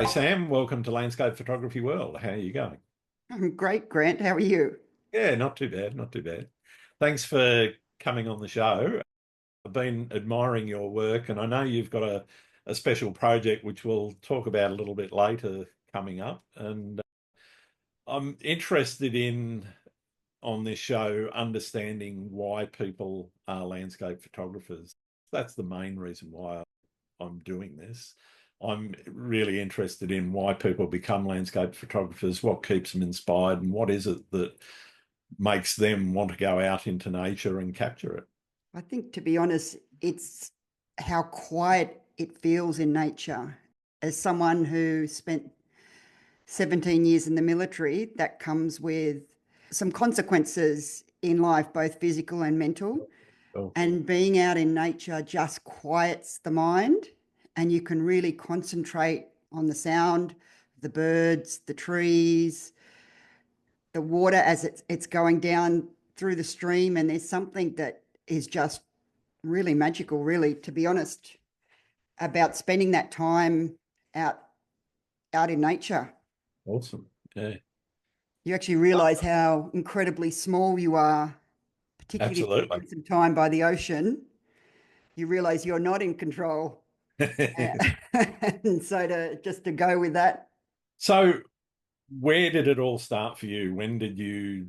G'day, Sam. Welcome to Landscape Photography World. How are you going? I'm great, Grant. How are you? Yeah, not too bad, not too bad. Thanks for coming on the show. I've been admiring your work, and I know you've got a special project which we'll talk about a little bit later coming up. And I'm interested in, on this show, understanding why people are landscape photographers. That's the main reason why I'm doing this. I'm really interested in why people become landscape photographers, what keeps them inspired, and what is it that makes them want to go out into nature and capture it. I think, to be honest, it's how quiet it feels in nature. As someone who spent 17 years in the military, that comes with some consequences in life, both physical and mental. Oh, And being out in nature just quiets the mind, and you can really concentrate on the sound, the birds, the trees, the water as it's going down through the stream. And there's something that is just really magical, really, to be honest, about spending that time out out in nature. awesome. Yeah, You actually realize how incredibly small you are, particularly if you absolutely. spend some time by the ocean. You realize you're not in control. And so to go with that. So, where did it all start for you? When did you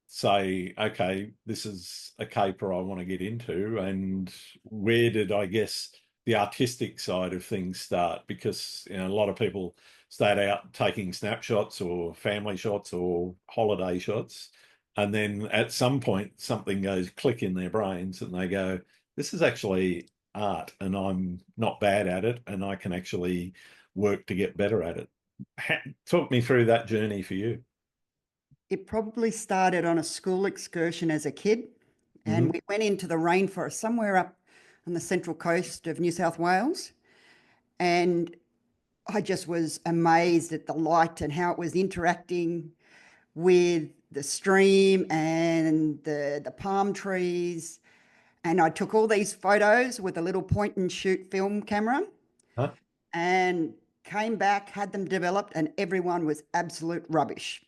say, okay, this is a caper I want to get into? And where did, I guess, the artistic side of things start? Because, a lot of people start out taking snapshots or family shots or holiday shots. And then at some point, something goes click in their brains and they go, this is actually art and I'm not bad at it and I can actually work to get better at it. Talk me through that journey for you. It probably started on a school excursion as a kid, Hmm. and we went into the rainforest somewhere up on the central coast of New South Wales. And I just was amazed at the light and how it was interacting with the stream and the palm trees. And I took all these photos with a little point and shoot film camera Huh? and came back, had them developed, and everyone was absolute rubbish,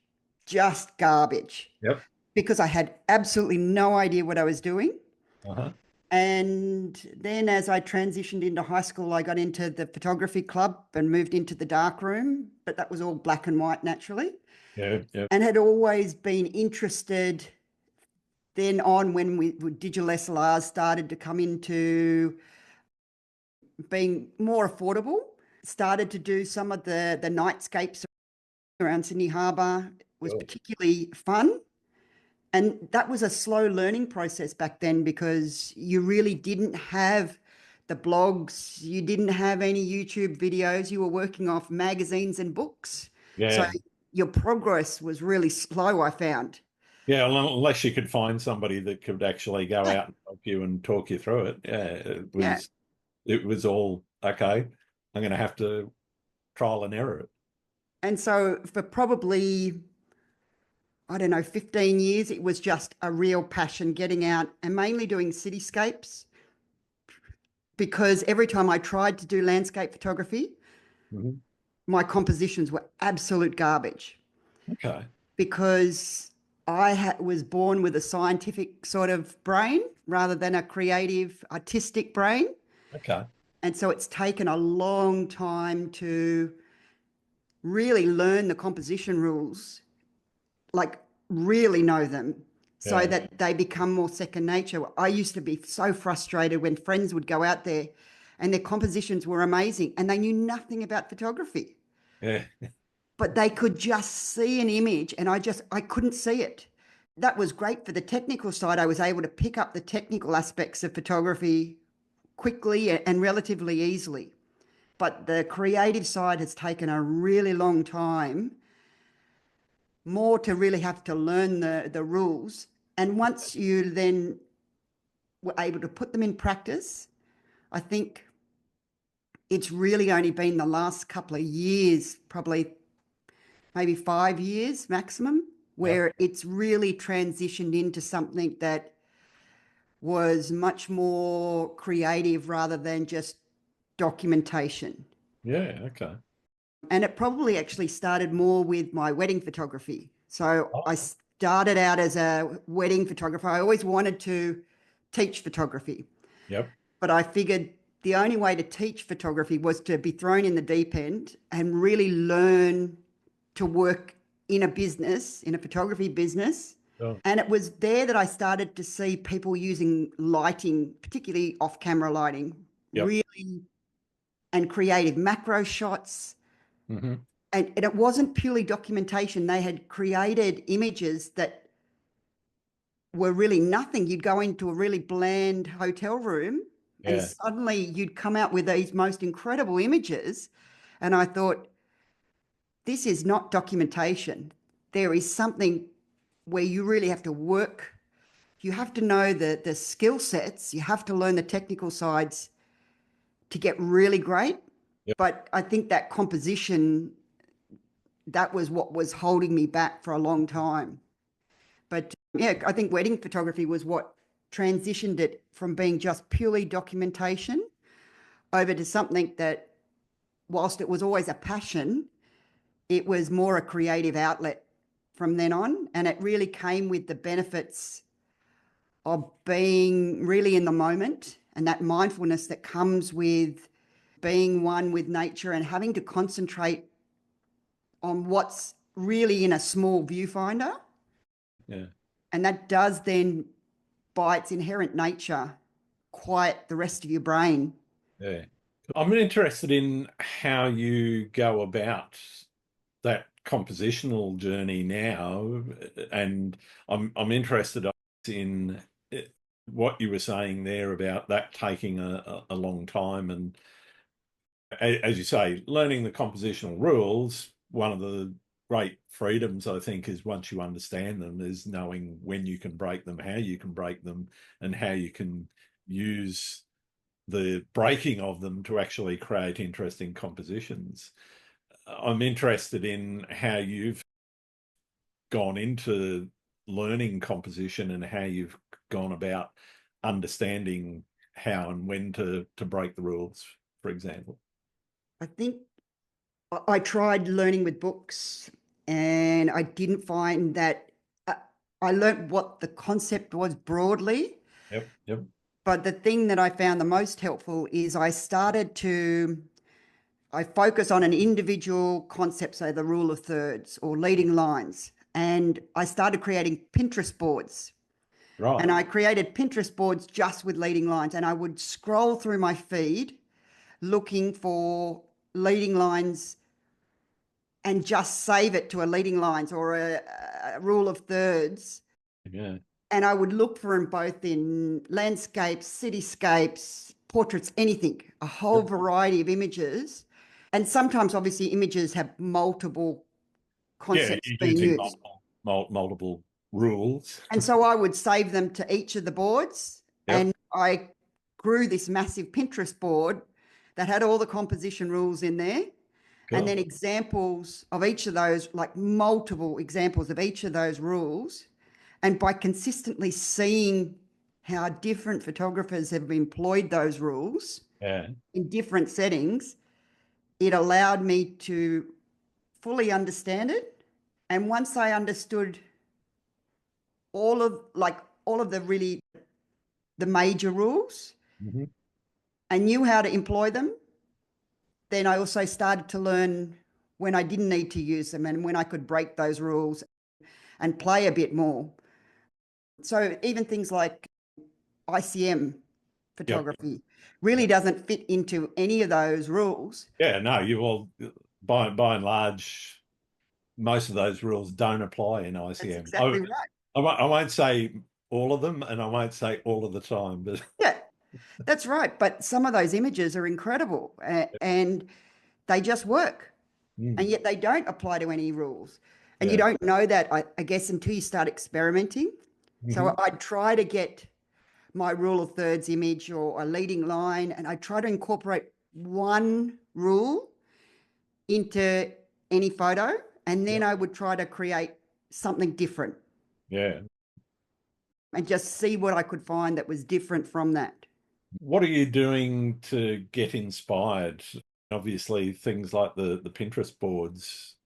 just garbage, Yep. because I had absolutely no idea what I was doing. Uh-huh. And then as I transitioned into high school, I got into the photography club and moved into the dark room, but that was all black and white naturally, Yeah. Yeah. and had always been interested then on when digital SLRs started to come into being more affordable, started to do some of the nightscapes around Sydney Harbour. Was Sure. particularly fun. And that was a slow learning process back then because you really didn't have the blogs, you didn't have any YouTube videos, you were working off magazines and books. So Yeah. your progress was really slow, I found. Yeah. Unless you could find somebody that could actually go Yeah. out and help you and talk you through it. Yeah. Yeah. It was all okay. I'm going to have to trial and error it. And so for probably, I don't know, 15 years, it was just a real passion getting out and mainly doing cityscapes, because every time I tried to do landscape photography, Mhm. my compositions were absolute garbage, Okay. because was born with a scientific sort of brain rather than a creative, artistic brain. Okay. And so it's taken a long time to really learn the composition rules, like really know them, so Yeah. that they become more second nature. I used to be so frustrated when friends would go out there and their compositions were amazing and they knew nothing about photography, Yeah. but they could just see an image and I couldn't see it. That was great for the technical side. I was able to pick up the technical aspects of photography quickly and relatively easily. But the creative side has taken a really long time, more to really have to learn the rules. And once you then were able to put them in practice, I think it's really only been the last couple of years, probably maybe 5 years maximum, Yep. where it's really transitioned into something that was much more creative rather than just documentation. Yeah. Okay. And it probably actually started more with my wedding photography. So I Oh, started out as a wedding photographer. I always wanted to teach photography, yep, but I figured the only way to teach photography was to be thrown in the deep end and really learn to work in a business, in a photography business. oh, And it was there that I started to see people using lighting, particularly off camera lighting, yep, really, and creative macro shots. hmm, And it wasn't purely documentation. They had created images that were really nothing. You'd go into a really bland hotel room and yeah, suddenly you'd come out with these most incredible images. And I thought, this is not documentation. There is something where you really have to work. You have to know the skill sets. You have to learn the technical sides to get really great. yep, But I think that composition, that was what was holding me back for a long time. But yeah, I think wedding photography was what transitioned it from being just purely documentation over to something that, whilst it was always a passion, it was more a creative outlet from then on. And it really came with the benefits of being really in the moment and that mindfulness that comes with being one with nature and having to concentrate on what's really in a small viewfinder. yeah, And that does then, by its inherent nature, quiet the rest of your brain. yeah. I'm interested in how you go about that compositional journey now, and I'm interested in what you were saying there about that taking a long time, and as you say, learning the compositional rules. One of the great freedoms, I think, is once you understand them, is knowing when you can break them, how you can break them, and how you can use the breaking of them to actually create interesting compositions. I'm interested in how you've gone into learning composition and how you've gone about understanding how and when to break the rules, for example. I think I tried learning with books and I didn't find that uh, I learned what the concept was broadly. Yep, yep, But the thing that I found the most helpful is I focus on an individual concept, say the rule of thirds or leading lines. And I started creating Pinterest boards. And right. I created Pinterest boards just with leading lines. And I would scroll through my feed looking for leading lines and just save it to a leading lines or a rule of thirds. Yeah, And I would look for them both in landscapes, cityscapes, portraits, anything, a whole yep. variety of images. And sometimes, obviously, images have multiple Yeah, concepts you're being using used. multiple rules. And so I would save them to each of the boards. Yep, And I grew this massive Pinterest board that had all the composition rules in there. And then cool. examples of each of those, like multiple examples of each of those rules. And by consistently seeing how different photographers have employed those rules Yeah, in different settings, it allowed me to fully understand it. And once I understood all of the really the major rules hmm, and knew how to employ them, then I also started to learn when I didn't need to use them and when I could break those rules and play a bit more. So even things like ICM yep. photography really doesn't fit into any of those rules. Yeah, no, you all by and large, most of those rules don't apply in That's ICM. exactly right. I won't say all of them, and I won't say all of the time, but Yeah, that's right. But some of those images are incredible and they just work. And mm, yet they don't apply to any rules. And you yeah, don't know that, I guess, until you start experimenting. hmm, So I'd try to get my rule of thirds image or a leading line, and I try to incorporate one rule into any photo. And then yep, I would try to create something different yeah. and just see what I could find that was different from that. What are you doing to get inspired? Obviously, things like the Pinterest boards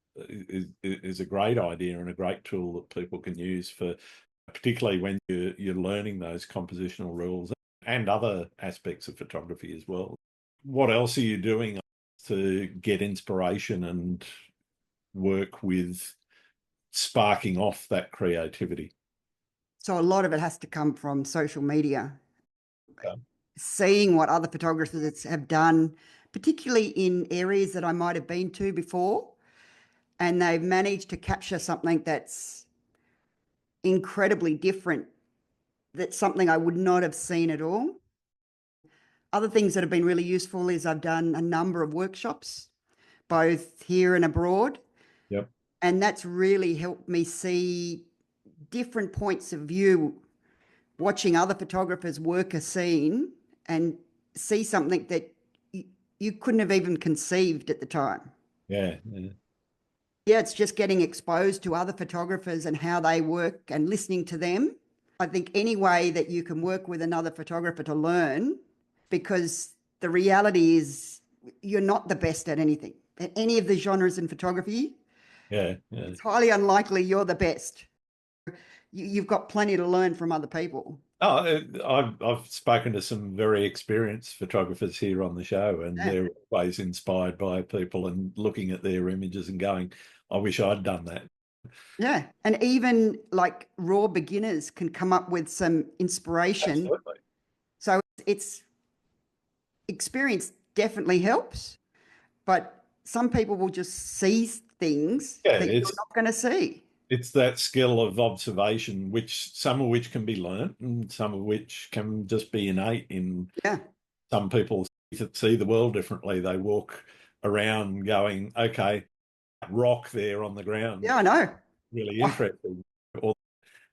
is a great idea and a great tool that people can use for, particularly when you're learning those compositional rules and other aspects of photography as well. What else are you doing to get inspiration and work with sparking off that creativity? So a lot of it has to come from social media, Okay. seeing what other photographers have done, particularly in areas that I might have been to before, and they've managed to capture something that's incredibly different. That's something I would not have seen at all. Other things that have been really useful is I've done a number of workshops, both here and abroad, Yep. and that's really helped me see different points of view, watching other photographers work a scene and see something that you couldn't have even conceived at the time. Yeah. Yeah. Yeah, it's just getting exposed to other photographers and how they work and listening to them. I think any way that you can work with another photographer to learn, because the reality is you're not the best at anything. At any of the genres in photography, Yeah. Yeah. it's highly unlikely you're the best. You've got plenty to learn from other people. Oh, I've spoken to some very experienced photographers here on the show, and Yeah. they're always inspired by people and looking at their images and going, "I wish I'd done that." Yeah. And even like raw beginners can come up with some inspiration. Absolutely. So it's experience definitely helps, but some people will just see things Yeah, that you're not going to see. it's that skill of observation, which some of which can be learnt, and some of which can just be innate in Yeah. some people see the world differently. They walk around going, "Okay, rock there on the ground, Yeah, I know. really Oh, interesting," or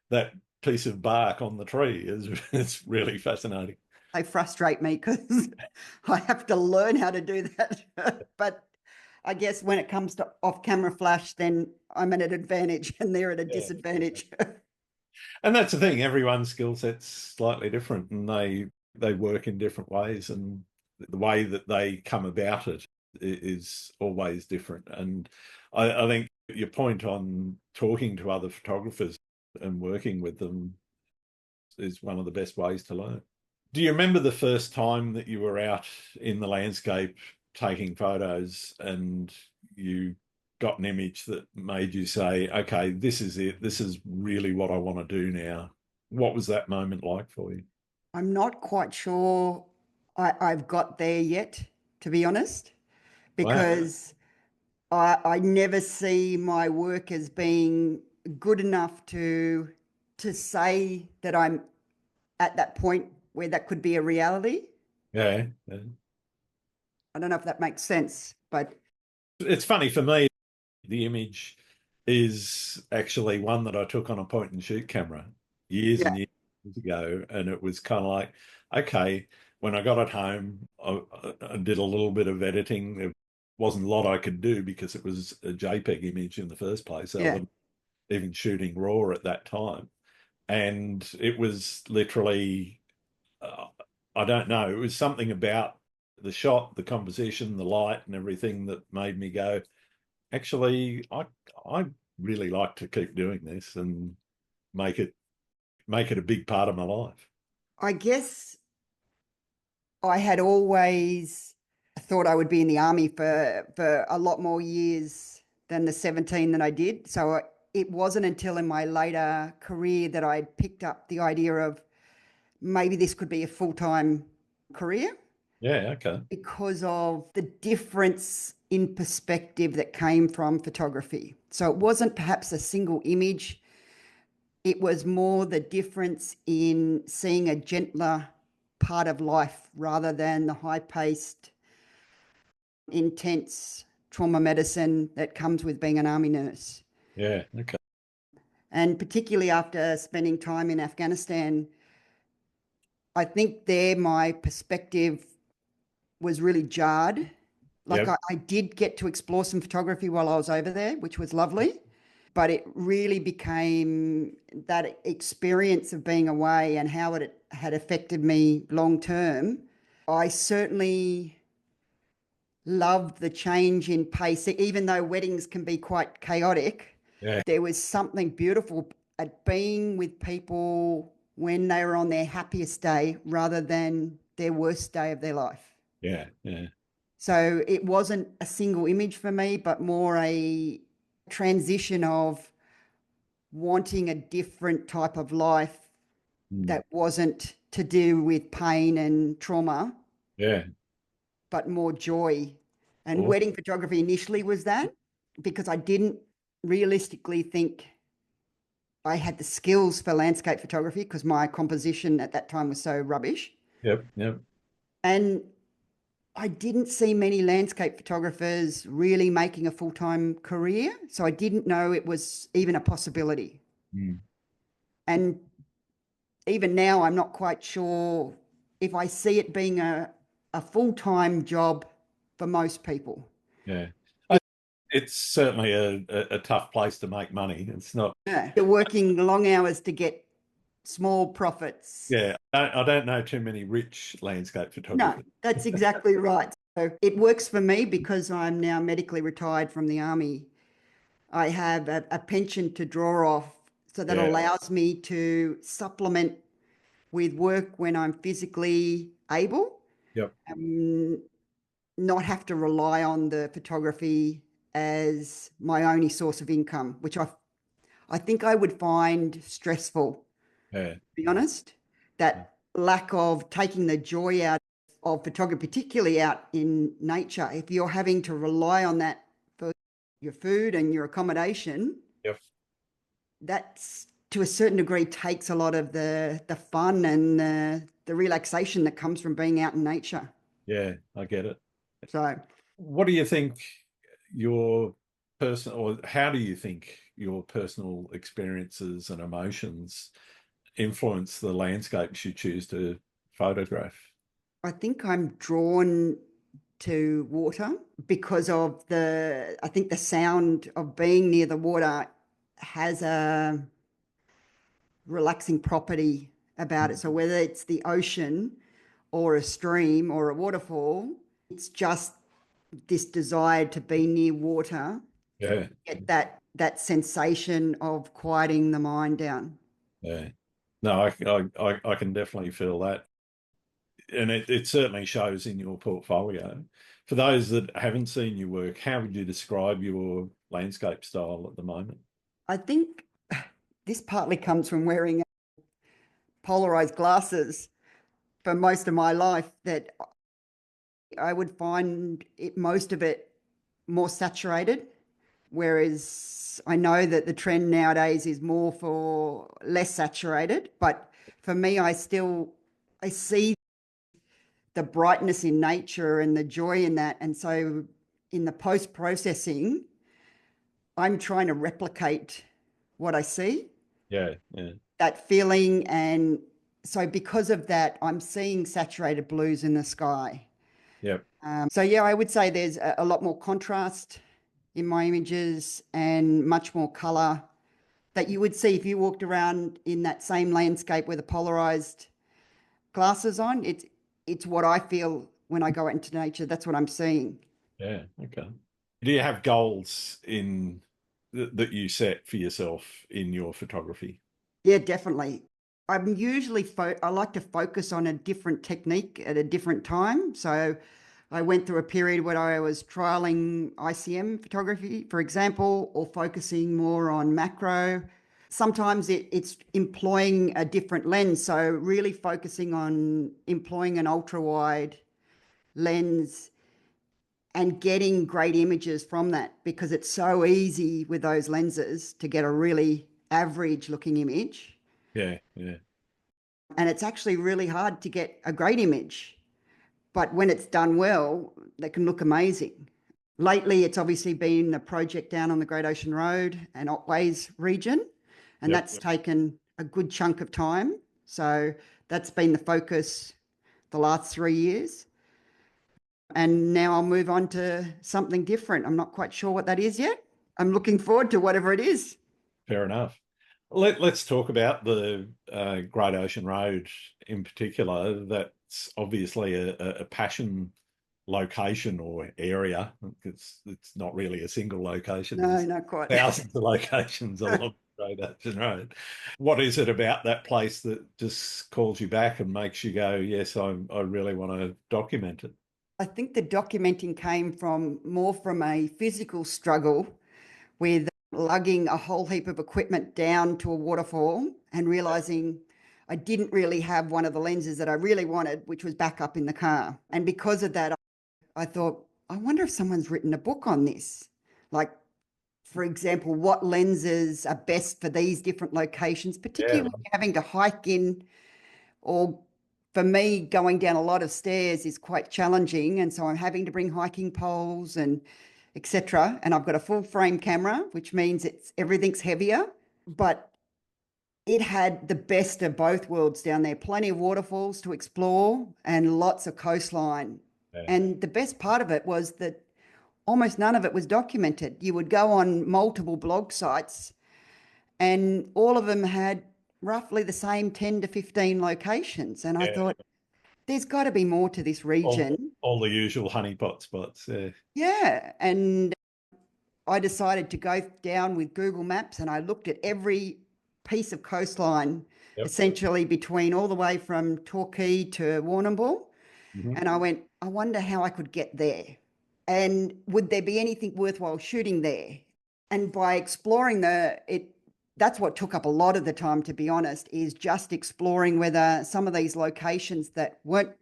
that piece of bark on the tree is it's really fascinating. they frustrate me because I have to learn how to do that. But I guess when it comes to off camera flash, then I'm at an advantage and they're at a Yeah. disadvantage. And that's the thing, everyone's skill set's slightly different and they work in different ways, and the way that they come about it is always different. And I think your point on talking to other photographers and working with them is one of the best ways to learn. Do you remember the first time that you were out in the landscape taking photos and you got an image that made you say, okay, this is it. This is really what I want to do now. What was that moment like for you? I'm not quite sure I've got there yet, to be honest, Wow. because I never see my work as being good enough to say that I'm at that point where that could be a reality. Yeah. Yeah. I don't know if that makes sense, but It's funny for me, the image is actually one that I took on a point and shoot camera years yeah, and years ago. And it was kind of like, okay, when I got it home, I did a little bit of editing. There wasn't a lot I could do because it was a JPEG image in the first place. So I yeah. wasn't even shooting RAW at that time. And it was literally, uh, I don't know, it was something about the shot, the composition, the light, and everything that made me go, actually, I really like to keep doing this and make it a big part of my life. I guess I had always thought I would be in the army for a lot more years than the 17 that I did. So it wasn't until in my later career that I picked up the idea of maybe this could be a full-time career Yeah, okay. because of the difference in perspective that came from photography. So it wasn't perhaps a single image, it was more the difference in seeing a gentler part of life rather than the high paced, intense trauma medicine that comes with being an army nurse. Yeah, okay. And particularly after spending time in Afghanistan, I think there my perspective was really jarred. Like Yep. I did get to explore some photography while I was over there, which was lovely. But it really became that experience of being away and how it had affected me long term. I certainly loved the change in pace. Even though weddings can be quite chaotic, Yeah, there was something beautiful at being with people when they were on their happiest day rather than their worst day of their life. yeah, yeah. So it wasn't a single image for me, but more a transition of wanting a different type of life Mm. that wasn't to do with pain and trauma, Yeah. but more joy. And Awesome. wedding photography initially was that because I didn't realistically think I had the skills for landscape photography because my composition at that time was so rubbish. Yep, yep. And I didn't see many landscape photographers really making a full time career. So I didn't know it was even a possibility. Mm. And even now, I'm not quite sure if I see it being a full time job for most people. Yeah. It, It's certainly a tough place to make money. It's not, yeah, you're working long hours to get small profits. yeah, I don't know too many rich landscape No, photographers. that's exactly right. So it works for me because I'm now medically retired from the army. I have a pension to draw off. So that Yeah, allows me to supplement with work when I'm physically able, yep, not have to rely on the photography as my only source of income, which I think I would find stressful, to yeah, be honest. That lack of taking the joy out of photography, particularly out in nature, if you're having to rely on that for your food and your accommodation, yep, that's to a certain degree takes a lot of the fun and the relaxation that comes from being out in nature. yeah, I get it. So What do you think your personal, or how do you think your personal experiences and emotions influence the landscapes you choose to photograph? I think I'm drawn to water because of I think the sound of being near the water has a relaxing property about it. So whether it's the ocean or a stream or a waterfall, it's just this desire to be near water, Yeah, get that sensation of quieting the mind down. yeah. No, I can definitely feel that. And it certainly shows in your portfolio. For those that haven't seen your work, how would you describe your landscape style at the moment? I think this partly comes from wearing polarized glasses for most of my life that I would find most of it more saturated, whereas I know that the trend nowadays is more for less saturated. But for me, I see the brightness in nature and the joy in that, and so in the post processing, I'm trying to replicate what I see, Yeah, yeah, that feeling, and so because of that, I'm seeing saturated blues in the sky. yep, So yeah, I would say there's a lot more contrast in my images and much more color that you would see if you walked around in that same landscape with the polarized glasses on. It's what I feel when I go out into nature. That's what I'm seeing. yeah. Okay. Do you have goals in that you set for yourself in your photography? Yeah, definitely. I'm usually I like to focus on a different technique at a different time. So I went through a period where I was trialing ICM photography, for example, or focusing more on macro. Sometimes it's employing a different lens. So really focusing on employing an ultra wide lens and getting great images from that because it's so easy with those lenses to get a really average looking image. Yeah, yeah, And it's actually really hard to get a great image. But when it's done well, they can look amazing. Lately, it's obviously been a project down on the Great Ocean Road and Otways region, and yep, that's yep. taken a good chunk of time. So that's been the focus the last 3 years. And now I'll move on to something different. I'm not quite sure what that is yet. I'm looking forward to whatever it is. Fair enough. Let's talk about the Great Ocean Road in particular. That's obviously a passion location or area. It's not really a single location. No, There's not quite. thousands of locations along the Great Ocean Road. What is it about that place that just calls you back and makes you go, yes, I really want to document it? I think the documenting came from more from a physical struggle with lugging a whole heap of equipment down to a waterfall and realizing I didn't really have one of the lenses that I really wanted, which was back up in the car. And because of that, I thought, I wonder if someone's written a book on this. Like, for example, what lenses are best for these different locations, particularly Yeah, when you're having to hike in, or for me, going down a lot of stairs is quite challenging. And so I'm having to bring hiking poles and etc. And I've got a full frame camera, which means everything's heavier, but it had the best of both worlds down there. Plenty of waterfalls to explore and lots of coastline. yeah, And the best part of it was that almost none of it was documented. You would go on multiple blog sites and all of them had roughly the same 10 to 15 locations. And I yeah. thought, there's got to be more to this region. All the usual honeypot spots. Yeah, Yeah. And I decided to go down with Google Maps and I looked at every piece of coastline, yep. essentially between all the way from Torquay to Warrnambool. Mhm. And I went, I wonder how I could get there. And would there be anything worthwhile shooting there? And by exploring that's what took up a lot of the time, to be honest, is just exploring whether some of these locations that weren't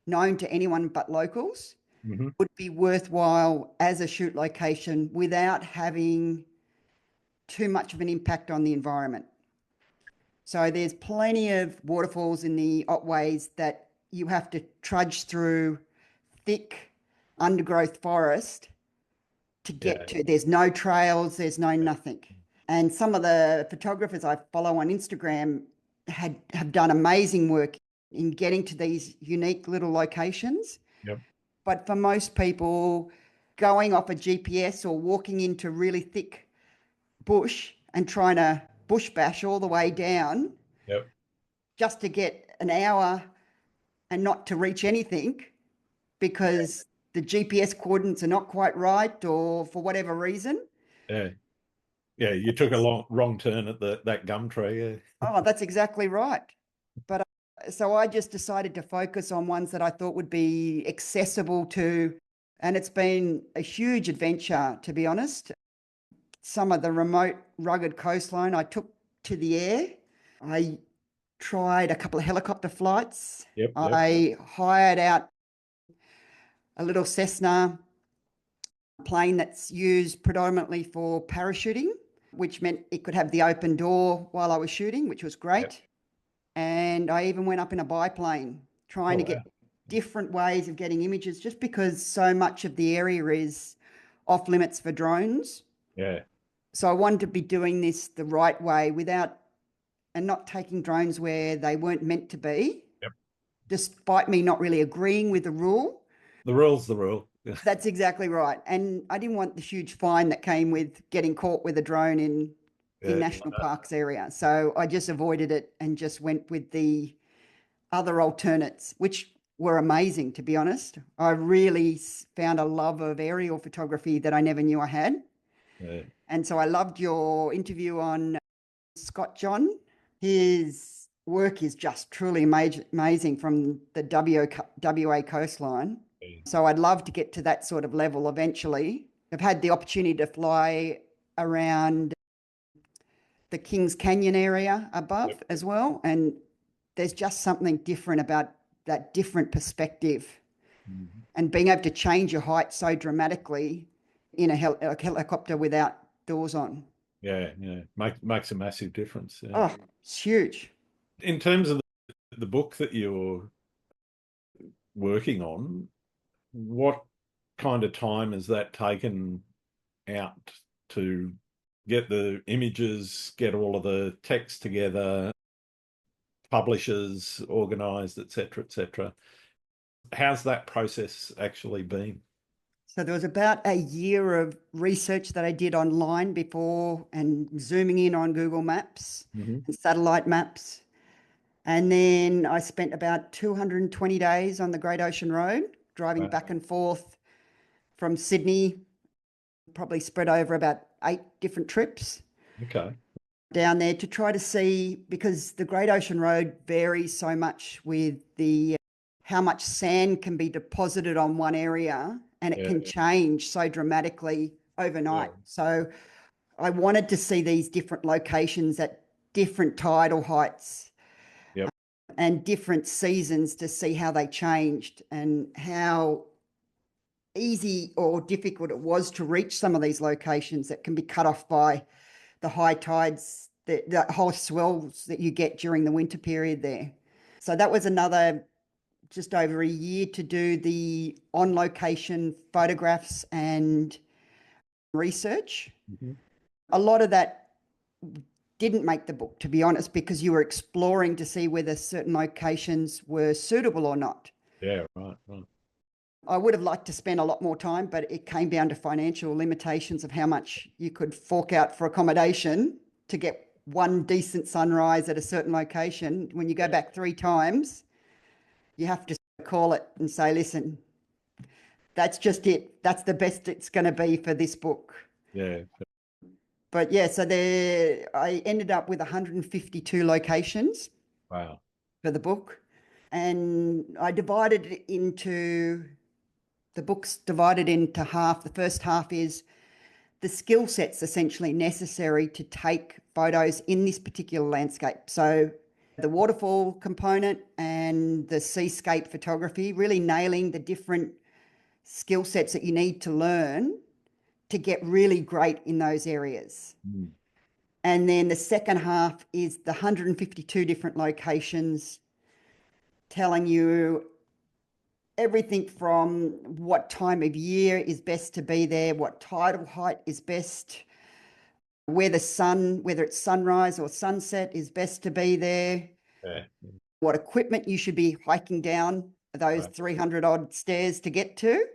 known to anyone but locals Mhm. would be worthwhile as a shoot location without having too much of an impact on the environment. So there's plenty of waterfalls in the Otways that you have to trudge through thick undergrowth forest to Yeah, get to. There's no trails, there's no nothing. And some of the photographers I follow on Instagram have done amazing work in getting to these unique little locations. yep. But for most people, going off a GPS or walking into really thick bush and trying to bush bash all the way down Yep. just to get an hour and not to reach anything because the GPS coordinates are not quite right or for whatever reason. Yeah. Yeah. You took a wrong turn at that gum tree. Yeah. Oh, that's exactly right. But so I just decided to focus on ones that I thought would be accessible to, and it's been a huge adventure, to be honest. Some of the remote, rugged coastline I took to the air. I tried a couple of helicopter flights. Yep. Yep. I hired out a little Cessna plane that's used predominantly for parachuting, which meant it could have the open door while I was shooting, which was Yep. great. And I even went up in a biplane trying Oh, to wow. get different ways of getting images, just because so much of the area is off limits for drones. Yeah. So I wanted to be doing this the right way and not taking drones where they weren't meant to be, Yep. despite me not really agreeing with the rule. The rule's the rule. Yeah. That's exactly right. And I didn't want the huge fine that came with getting caught with a drone in Yeah. national parks area. So I just avoided it and just went with the other alternates, which were amazing, to be honest. I really found a love of aerial photography that I never knew I had. Yeah. And so I loved your interview on Scott John. His work is just truly amazing from the WA coastline. So I'd love to get to that sort of level eventually. I've had the opportunity to fly around the Kings Canyon area above Yep. as well. And there's just something different about that different perspective Mhm. and being able to change your height so dramatically in a helicopter without doors on. Yeah. Yeah. Makes a massive difference. Yeah. Oh, it's huge. In terms of the book that you're working on, what kind of time has that taken out to get the images, get all of the text together, publishers organized, etc., etc.? How's that process actually been? So there was about a year of research that I did online before and zooming in on Google Maps Mm-hmm. and satellite maps. And then I spent about 220 days on the Great Ocean Road. driving Wow. back and forth from Sydney, probably spread over about 8 different trips Okay. down there to try to see, because the Great Ocean Road varies so much with the how much sand can be deposited on one area, and it can change so dramatically overnight. So I wanted to see these different locations at different tidal heights and different seasons to see how they changed and how easy or difficult it was to reach some of these locations that can be cut off by the high tides, the whole swells that you get during the winter period there. So that was another just over a year to do the on-location photographs and research. Mm-hmm. A lot of that didn't make the book, to be honest, because you were exploring to see whether certain locations were suitable or not. Yeah, right, right. I would have liked to spend a lot more time, but it came down to financial limitations of how much you could fork out for accommodation to get one decent sunrise at a certain location. When you go back 3 times, you have to call it and say, listen, that's just it. That's the best it's going to be for this book. Yeah. But yeah, so there I ended up with 152 locations. Wow. For the book. And I divided it into, the book's divided into half. The first half is the skill sets essentially necessary to take photos in this particular landscape. So the waterfall component and the seascape photography, really nailing the different skill sets that you need to learn to get really great in those areas. Mm. And then the second half is the 152 different locations, telling you everything from what time of year is best to be there, what tidal height is best, where the sun, whether it's sunrise or sunset, is best to be there, what equipment you should be hiking down those 300 odd stairs to get to.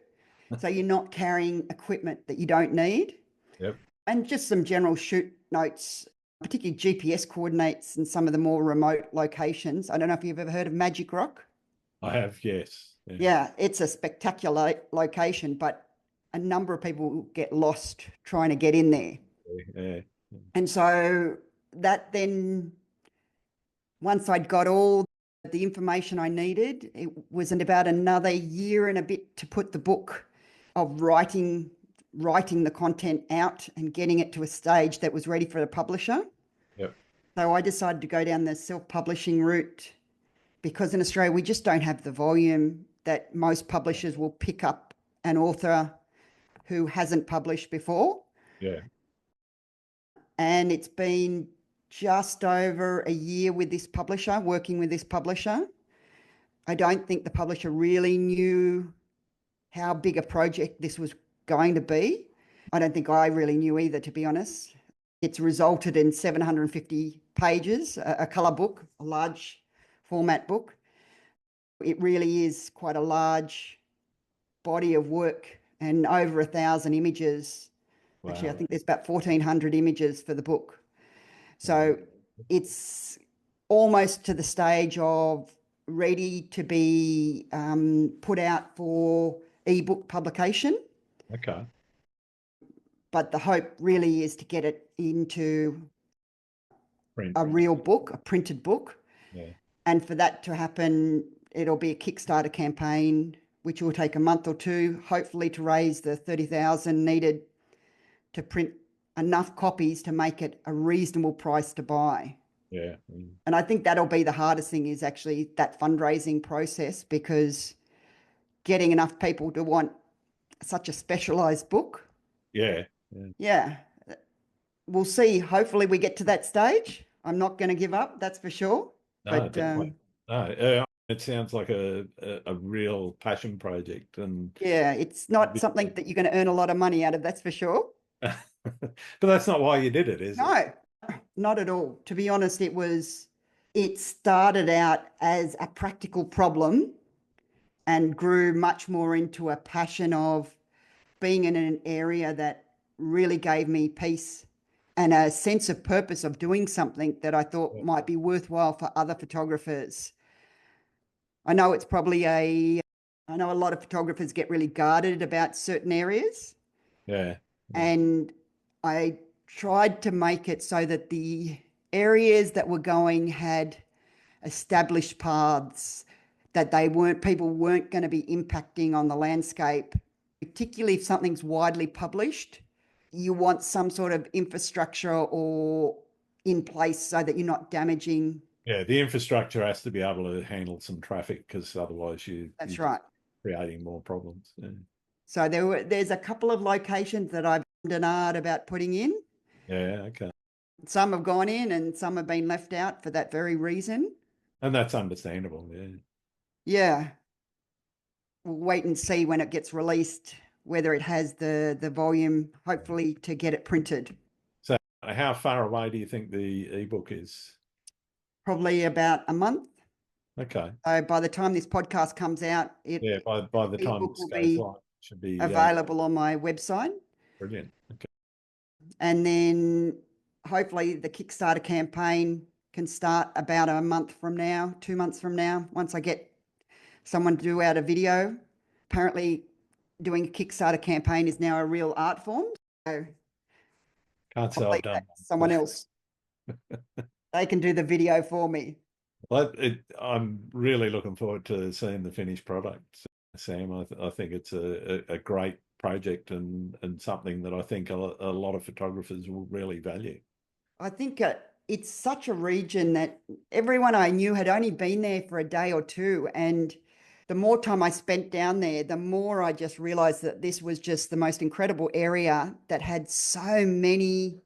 So you're not carrying equipment that you don't need. Yep. And just some general shoot notes, particularly GPS coordinates in some of the more remote locations. I don't know if you've ever heard of Magic Rock. I have, yes. Yeah, it's a spectacular location, but a number of people get lost trying to get in there. Yeah. And so that then, once I'd got all the information I needed, it was in about another year and a bit to put the book of writing the content out and getting it to a stage that was ready for the publisher. Yep. So I decided to go down the self-publishing route, because in Australia, we just don't have the volume that most publishers will pick up an author who hasn't published before. Yeah. And it's been just over a year with this publisher, working with this publisher. I don't think the publisher really knew how big a project this was going to be. I don't think I really knew either, to be honest. It's resulted in 750 pages, a colour book, a large format book. It really is quite a large body of work and over 1,000 images. Wow. Actually, I think there's about 1,400 images for the book. So it's almost to the stage of ready to be put out for ebook publication. Okay. But the hope really is to get it into a real book, a printed book. Yeah. And for that to happen, it'll be a Kickstarter campaign, which will take a month or two, hopefully to raise the 30,000 needed to print enough copies to make it a reasonable price to buy. Yeah. And I think that'll be the hardest thing, is actually that fundraising process, because getting enough people to want such a specialized book. Yeah. Yeah. We'll see. Hopefully we get to that stage. I'm not going to give up, that's for sure. No, but definitely. It sounds like a real passion project. And yeah, it's not something that you're going to earn a lot of money out of, that's for sure. But that's not why you did it, is it? No, not at all. To be honest, it started out as a practical problem and grew much more into a passion of being in an area that really gave me peace and a sense of purpose of doing something that I thought might be worthwhile for other photographers. I know it's probably a I know a lot of photographers get really guarded about certain areas, Yeah. Yeah. and I tried to make it so that the areas that were going had established paths, that people weren't going to be impacting on the landscape, particularly if something's widely published. You want some sort of infrastructure or in place so that you're not damaging. Yeah, the infrastructure has to be able to handle some traffic because otherwise That's you're right. creating more problems. Yeah. So there's a couple of locations that I've done art about putting in. Yeah, okay. Some have gone in and some have been left out for that very reason. And that's understandable. Yeah. Yeah. We'll wait and see when it gets released, whether it has the volume, hopefully to get it printed. So how far away do you think the ebook is? Probably about a month. Okay. So by the time this podcast comes out, Yeah, by the time ebook this will goes be live, it should be available on my website. brilliant. Okay. And then hopefully the Kickstarter campaign can start about a month from now, 2 months from now, once I get someone to do out a video. Apparently, doing a Kickstarter campaign is now a real art form. So Can't I'll say I've leave done that to someone that. else. They can do the video for me. Well, I'm really looking forward to seeing the finished product, Sam. I think it's a great project and something that I think a lot of photographers will really value. I think it's such a region that everyone I knew had only been there for a day or two. And the more time I spent down there, the more I just realized that this was just the most incredible area that had so many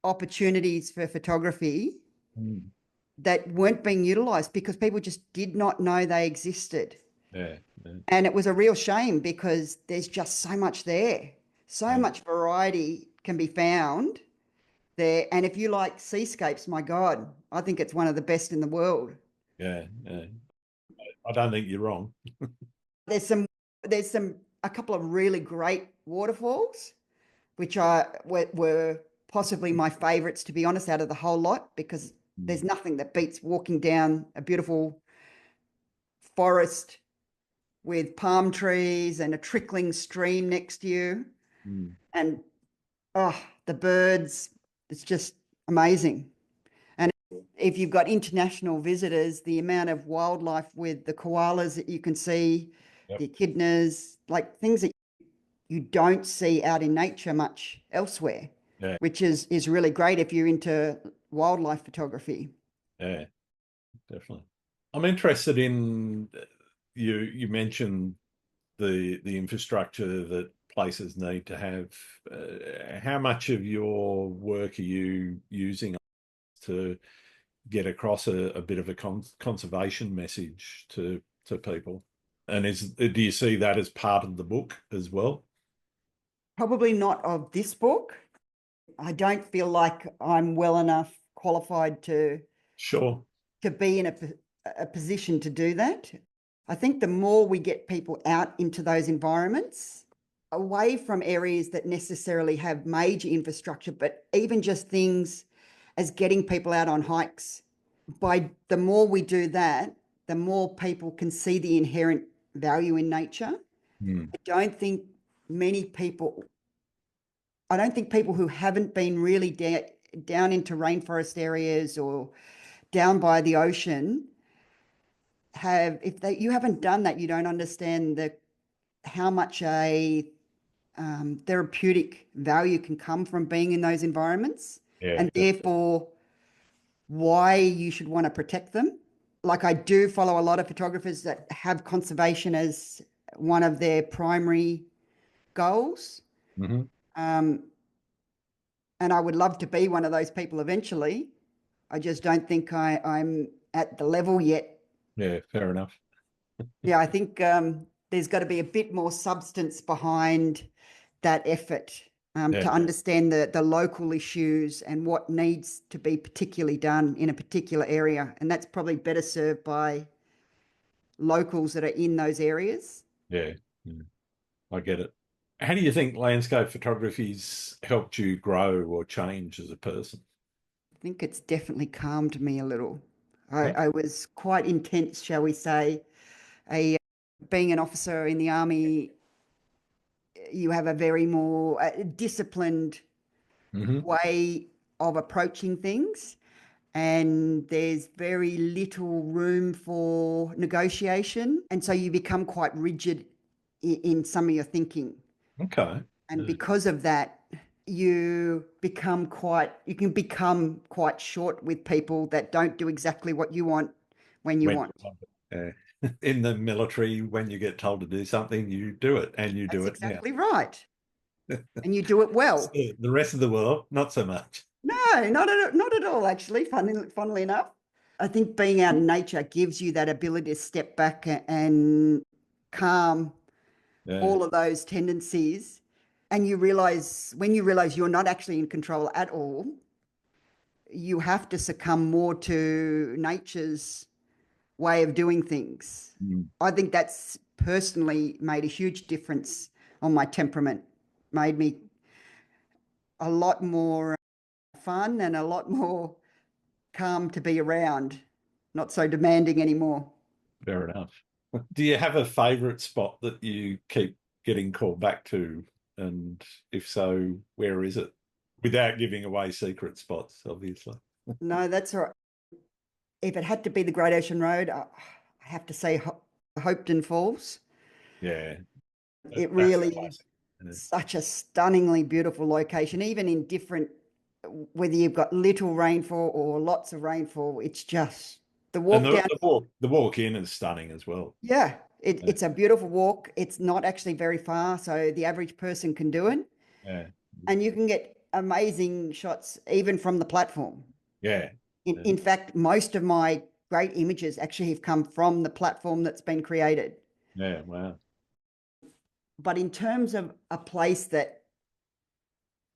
opportunities for photography Mm. that weren't being utilized because people just did not know they existed. Yeah, yeah, And it was a real shame because there's just so much there. So yeah, much variety can be found there. And if you like seascapes, my God, I think it's one of the best in the world. yeah, yeah. I don't think you're wrong. There's some, a couple of really great waterfalls, which were possibly my favorites, to be honest, out of the whole lot, because there's Mm. nothing that beats walking down a beautiful forest with palm trees and a trickling stream next to you. Mm. And oh, the birds, it's just amazing. And if you've got international visitors, the amount of wildlife with the koalas that you can see, Yep. the echidnas, like things that you don't see out in nature much elsewhere, Yeah, which is really great if you're into wildlife photography. yeah, definitely. I'm interested in you mentioned the infrastructure that places need to have. How much of your work are you using to get across a bit of a conservation message to people? And do you see that as part of the book as well? Probably not of this book. I don't feel like I'm well enough qualified Sure. to be in a position to do that. I think the more we get people out into those environments, away from areas that necessarily have major infrastructure, but even just things as getting people out on hikes, by the more we do that, the more people can see the inherent value in nature. Mm. I don't think many people, I don't think people who haven't been really down into rainforest areas or down by the ocean have, if they you haven't done that, you don't understand how much a therapeutic value can come from being in those environments, Yeah. and therefore why you should want to protect them. Like, I do follow a lot of photographers that have conservation as one of their primary goals. Hmm. Um, and I would love to be one of those people eventually. I just don't think I'm at the level yet. Yeah, fair enough. Yeah, I think there's got to be a bit more substance behind that effort, Yeah, to understand the local issues and what needs to be particularly done in a particular area. And that's probably better served by locals that are in those areas. yeah, yeah, I get it. How do you think landscape photography's helped you grow or change as a person? I think it's definitely calmed me a little. Okay. I was quite intense, shall we say, a being an officer in the army, you have a very more disciplined way of approaching things, and there's very little room for negotiation. And so you become quite rigid in some of your thinking. Okay. And because of that, you can become quite short with people that don't do exactly what you want when you want. In the military, when you get told to do something, you do it, and you do That's it now. exactly right. And you do it well. So the rest of the world, not so much. No, not at all, actually, funnily enough. I think being out in nature gives you that ability to step back and calm Yeah. all of those tendencies. And when you realize you're not actually in control at all, you have to succumb more to nature's way of doing things. I think that's personally made a huge difference on my temperament, made me a lot more fun and a lot more calm to be around, not so demanding anymore. Fair enough. Do you have a favourite spot that you keep getting called back to? And if so, where is it? Without giving away secret spots, obviously. No, that's all right. If it had to be the Great Ocean Road, I have to say Hopeton Falls. Yeah, It that's a really classic. is such a stunningly beautiful location, even in different, whether you've got little rainfall or lots of rainfall, it's just the And walk down. the walk in is stunning as well. Yeah, Yeah, it's a beautiful walk. It's not actually very far, so the average person can do it. yeah, And you can get amazing shots even from the platform. yeah, In fact, most of my great images actually have come from the platform that's been created. yeah. Wow. But in terms of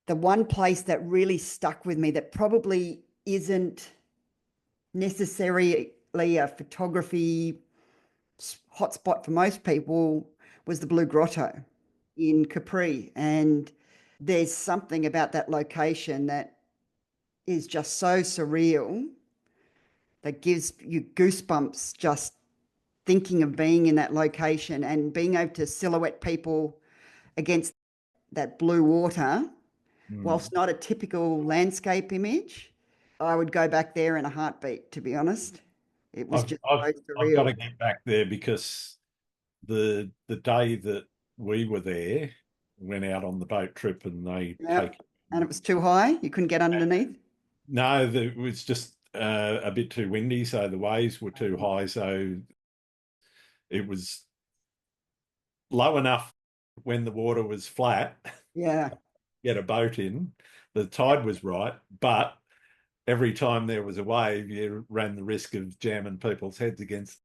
the one place that really stuck with me that probably isn't necessarily a photography hotspot for most people was the Blue Grotto in Capri. And there's something about that location that is just so surreal that gives you goosebumps just thinking of being in that location and being able to silhouette people against that blue water. Whilst not a typical landscape image, I would go back there in a heartbeat, to be honest. It was just so I've got surreal. to get back there because the day that we were there, went out on the boat trip and they take. Yep. And it was too high. You couldn't get underneath. No, it was just a bit too windy, so the waves were too high, so it was low enough when the water was flat, Yeah. get a boat in. The tide was right, but every time there was a wave, you ran the risk of jamming people's heads against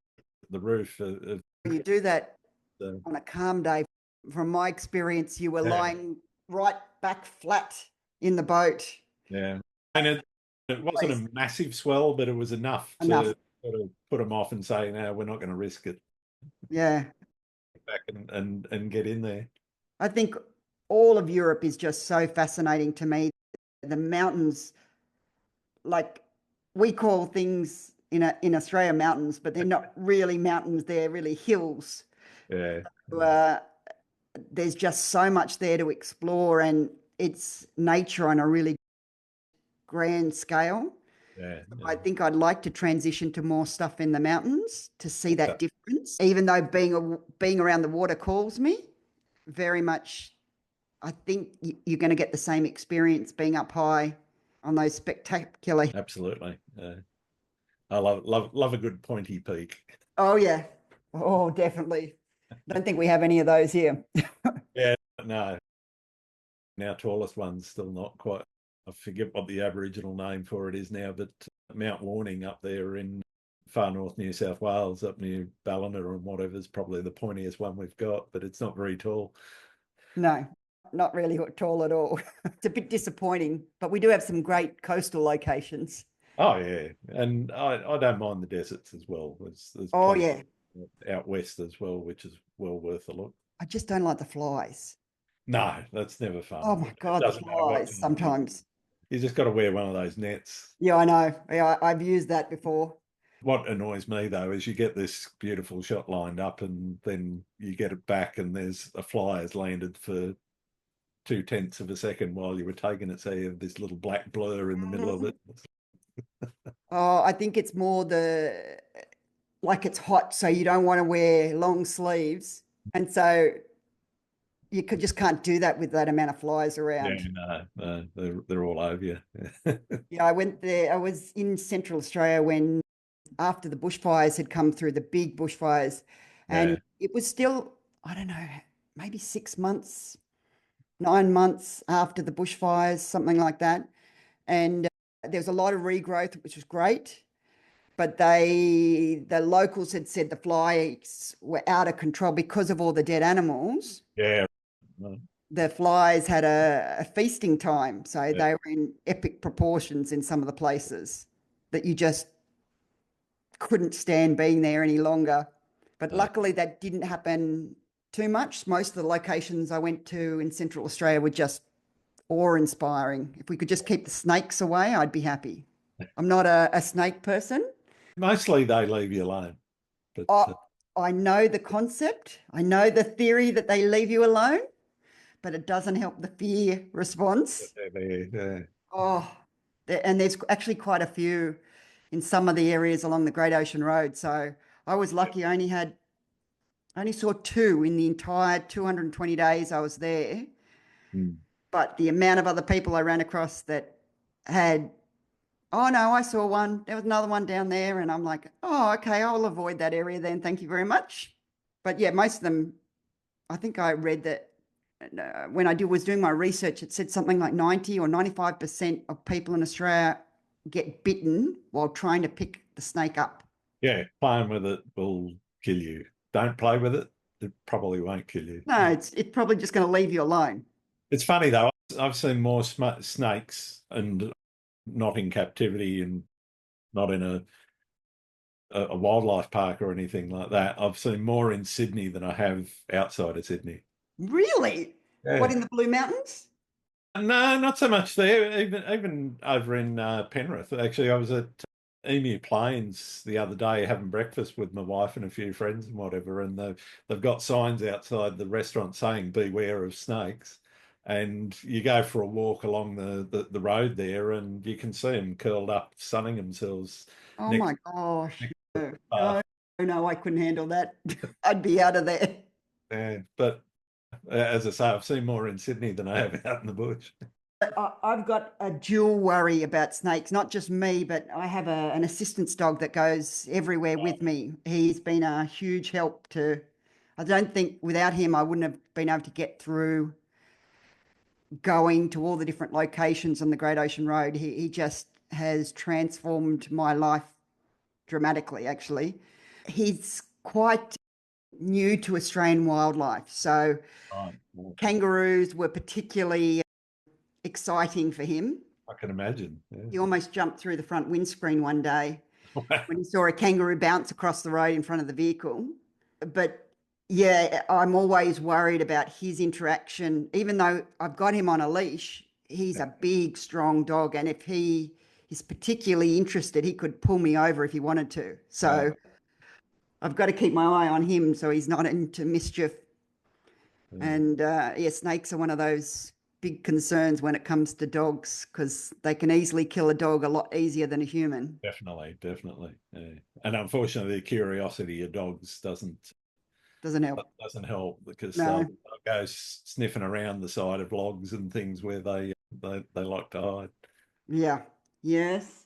the roof. You do that The, on a calm day. From my experience, you were yeah, lying right back flat in the boat. yeah. And it wasn't a massive swell, but it was enough Enough. to sort of put them off and say, no, we're not going to risk it. Yeah. Back and get in there. I think all of Europe is just so fascinating to me. The mountains, like we call things in Australia mountains, but they're not really mountains, they're really hills. Yeah. Uh, there's just so much there to explore, and it's nature on a really grand scale. Yeah. I think I'd like to transition to more stuff in the mountains to see that difference, even though being around the water calls me very much. I think you're going to get the same experience being up high on those spectacular. Absolutely. I love a good pointy peak. Oh yeah. Oh, definitely. Don't think we have any of those here. Yeah, no. Our tallest one's still not quite. I forget what the Aboriginal name for it is now, but Mount Warning up there in far north New South Wales, up near Ballina and whatever, is probably the pointiest one we've got, but it's not very tall. No, not really tall at all. It's a bit disappointing, but we do have some great coastal locations. Oh yeah, and I don't mind the deserts as well. There's Oh places yeah. out west as well, which is well worth a look. I just don't like the flies. No, that's never fun. Oh my It God, the doesn't matter what flies kind of, sometimes. you just got to wear one of those nets. Yeah, I know. Yeah, I've used that before. What annoys me though is you get this beautiful shot lined up and then you get it back and there's a fly has landed for 0.2 of a second while you were taking it, so you have this little black blur in the middle of it. Oh, I think it's more like it's hot, so you don't want to wear long sleeves. And so you just can't do that with that amount of flies Yeah, around. no, they're all over you. Yeah, I went there. I was in Central Australia when after the bushfires had come through, the big bushfires, and Yeah, it was still, I don't know, maybe 6 months, 9 months after the bushfires, something like that. And there was a lot of regrowth, which was great. But the locals had said the flies were out of control because of all the dead animals. yeah, The flies had a feasting time. So yeah, they were in epic proportions in some of the places that you just couldn't stand being there any longer. But no. luckily, that didn't happen too much. Most of the locations I went to in Central Australia were just awe-inspiring. If we could just keep the snakes away, I'd be happy. I'm not a snake person. Mostly they leave you alone, but Oh, I know the concept. I know the theory that they leave you alone, but it doesn't help the fear response. yeah, Oh, and there's actually quite a few in some of the areas along the Great Ocean Road. So I was lucky. I only saw two in the entire 220 days I was there. mm, But the amount of other people I ran across that had, oh no, I saw one. There was another one down there, and I'm like, oh, okay, I'll avoid that area then. Thank you very much. But yeah, most of them, I think I read that when was doing my research, it said something like 90 or 95% of people in Australia get bitten while trying to pick the snake up. yeah. Playing with it will kill you. Don't play with it; it probably won't kill you. No, it's probably just going to leave you alone. It's funny though. I've seen more snakes and not in captivity and not in a wildlife park or anything like that. I've seen more in Sydney than I have outside of Sydney. Really? What, Yeah. in the Blue Mountains? No, not so much there. Even over in Penrith. Actually, I was at Emu Plains the other day having breakfast with my wife and a few friends and whatever, and they've got signs outside the restaurant saying "Beware of snakes." And you go for a walk along the road there, and you can see them curled up, sunning themselves Oh next my gosh. next to No, the path. no, no, I couldn't handle that. I'd be out of there. Yeah, but as I say, I've seen more in Sydney than I have out in the bush. I've got a dual worry about snakes, not just me, but I have an assistance dog that goes everywhere with me. He's been a huge help I don't think without him, I wouldn't have been able to get through going to all the different locations on the Great Ocean Road. He just has transformed my life dramatically, actually. He's quite new to Australian wildlife. So Right. kangaroos were particularly exciting for him. I can imagine. He almost jumped through the front windscreen one day when he saw a kangaroo bounce across the road in front of the vehicle. But yeah, I'm always worried about his interaction. Even though I've got him on a leash, he's a big, strong dog. And if he is particularly interested, he could pull me over if he wanted to. Yeah. So I've got to keep my eye on him so he's not into mischief. Yeah. And yeah, snakes are one of those big concerns when it comes to dogs because they can easily kill a dog a lot easier than a human. Definitely, definitely. Yeah. And unfortunately, the curiosity of dogs Doesn't help. doesn't help because No. they'll go sniffing around the side of logs and things where they like to hide. Yeah. Yes.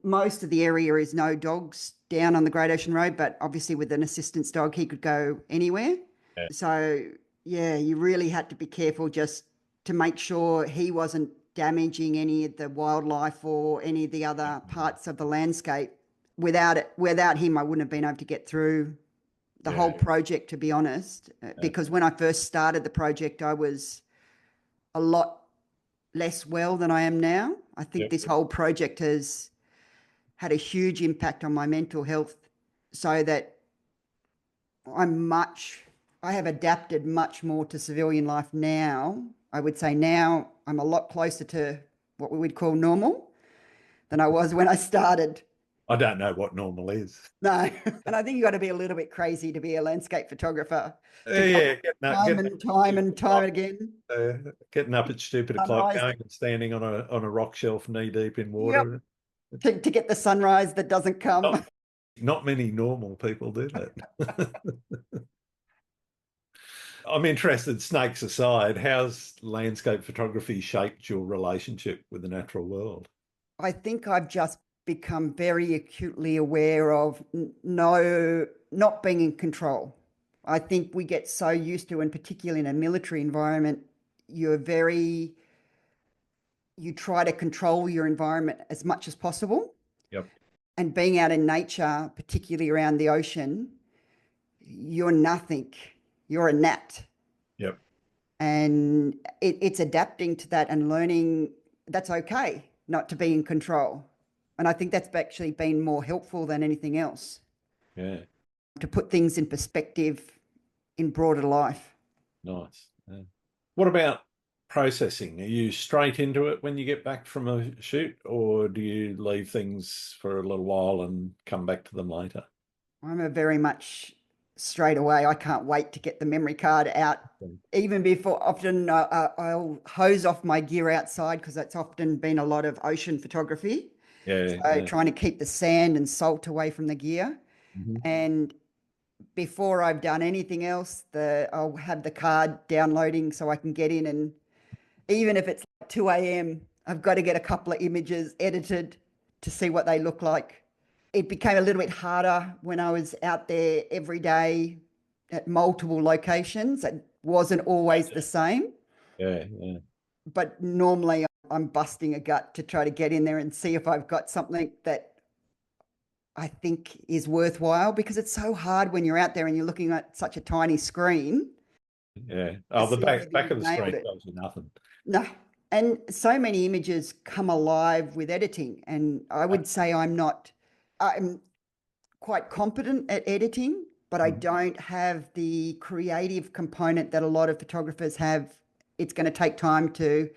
Most of the area is no dogs down on the Great Ocean Road, but obviously with an assistance dog, he could go anywhere. Yeah. So yeah, you really had to be careful just to make sure he wasn't damaging any of the wildlife or any of the other parts of the landscape. Without him, I wouldn't have been able to get through the whole Yeah. project, to be honest. Because when I first started the project, I was a lot less well than I am now. I think Yep. this whole project has had a huge impact on my mental health so that I have adapted much more to civilian life now. I would say now I'm a lot closer to what we would call normal than I was when I started. I don't know what normal is. No, and I think you got to be a little bit crazy to be a landscape photographer to go Yeah, time and time and time o'clock, again. getting up at stupid o'clock, Sunrise. going and standing on a rock shelf knee deep in Yep. water. To get the sunrise that doesn't come. Not, not many normal people do that. I'm interested, snakes aside, how's landscape photography shaped your relationship with the natural world? I think I've just become very acutely aware of not being in control. I think we get so used to, and particularly in a military environment, you're very, you try to control your environment as much as possible. Yep, And being out in nature, particularly around the ocean, you're nothing. You're a gnat. yep, And it's adapting to that and learning that's okay not to be in control. And I think that's actually been more helpful than anything else yeah, to put things in perspective in broader life. nice. Yeah. What about processing? Are you straight into it when you get back from a shoot, or do you leave things for a little while and come back to them later? I'm a very much straight away. I can't wait to get the memory card out. Even before, often I'll hose off my gear outside because that's often been a lot of ocean photography. Yeah, So yeah. trying to keep the sand and salt away from the gear. Mhm. And before I've done anything else, I'll have the card downloading so I can get in, and even if it's like 2 a.m., I've got to get a couple of images edited to see what they look like. It became a little bit harder when I was out there every day at multiple locations. It wasn't always the same, Yeah, yeah, but normally I'm busting a gut to try to get in there and see if I've got something that I think is worthwhile, because it's so hard when you're out there and you're looking at such a tiny screen yeah. to Oh, the see back whether back of you've the nailed screen it. tells you nothing. No. And so many images come alive with editing. And I would say I'm quite competent at editing, but I Mhm. don't have the creative component that a lot of photographers have. It's going to take time to